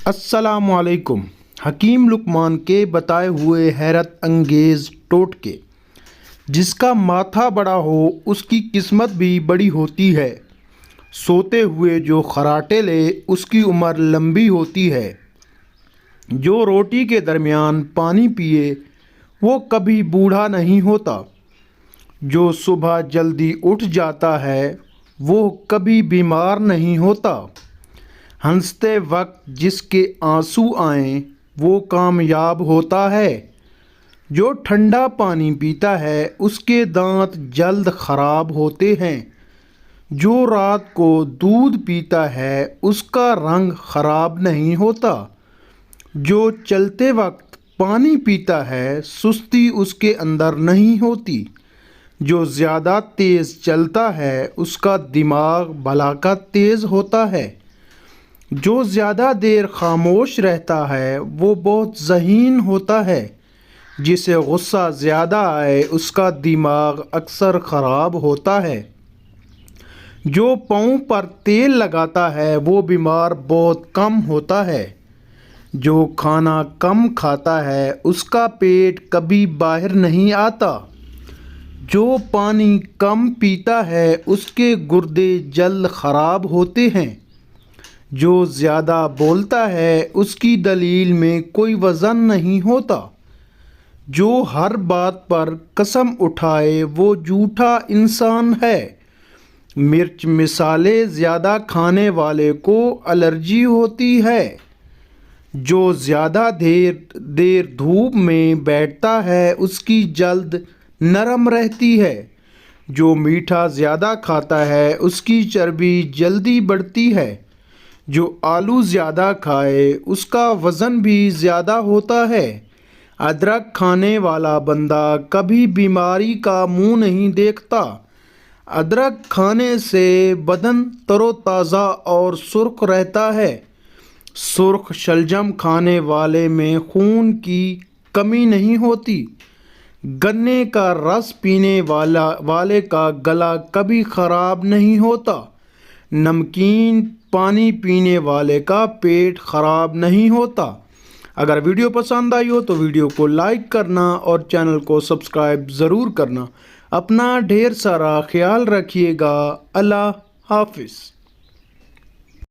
السلام علیکم۔ حکیم لقمان کے بتائے ہوئے حیرت انگیز ٹوٹکے۔ جس کا ماتھا بڑا ہو اس کی قسمت بھی بڑی ہوتی ہے۔ سوتے ہوئے جو خراٹے لے اس کی عمر لمبی ہوتی ہے۔ جو روٹی کے درمیان پانی پیے وہ کبھی بوڑھا نہیں ہوتا۔ جو صبح جلدی اٹھ جاتا ہے وہ کبھی بیمار نہیں ہوتا۔ ہنستے وقت جس کے آنسو آئیں وہ کامیاب ہوتا ہے۔ جو ٹھنڈا پانی پیتا ہے اس کے دانت جلد خراب ہوتے ہیں۔ جو رات کو دودھ پیتا ہے اس کا رنگ خراب نہیں ہوتا۔ جو چلتے وقت پانی پیتا ہے سستی اس کے اندر نہیں ہوتی۔ جو زیادہ تیز چلتا ہے اس کا دماغ بھلا کا تیز ہوتا ہے۔ جو زیادہ دیر خاموش رہتا ہے وہ بہت ذہین ہوتا ہے۔ جسے غصہ زیادہ آئے اس کا دماغ اکثر خراب ہوتا ہے۔ جو پاؤں پر تیل لگاتا ہے وہ بیمار بہت کم ہوتا ہے۔ جو کھانا کم کھاتا ہے اس کا پیٹ کبھی باہر نہیں آتا۔ جو پانی کم پیتا ہے اس کے گردے جلد خراب ہوتے ہیں۔ جو زیادہ بولتا ہے اس کی دلیل میں کوئی وزن نہیں ہوتا۔ جو ہر بات پر قسم اٹھائے وہ جھوٹا انسان ہے۔ مرچ مسالے زیادہ کھانے والے کو الرجی ہوتی ہے۔ جو زیادہ دیر دھوپ میں بیٹھتا ہے اس کی جلد نرم رہتی ہے۔ جو میٹھا زیادہ کھاتا ہے اس کی چربی جلدی بڑھتی ہے۔ جو آلو زیادہ کھائے اس کا وزن بھی زیادہ ہوتا ہے۔ ادرک کھانے والا بندہ کبھی بیماری کا منہ نہیں دیکھتا۔ ادرک کھانے سے بدن تر و تازہ اور سرخ رہتا ہے۔ سرخ شلجم کھانے والے میں خون کی کمی نہیں ہوتی۔ گنے کا رس پینے والے کا گلا کبھی خراب نہیں ہوتا۔ نمکین پانی پینے والے کا پیٹ خراب نہیں ہوتا۔ اگر ویڈیو پسند آئی ہو تو ویڈیو کو لائک کرنا اور چینل کو سبسکرائب ضرور کرنا۔ اپنا ڈھیر سارا خیال رکھیے گا۔ اللہ حافظ۔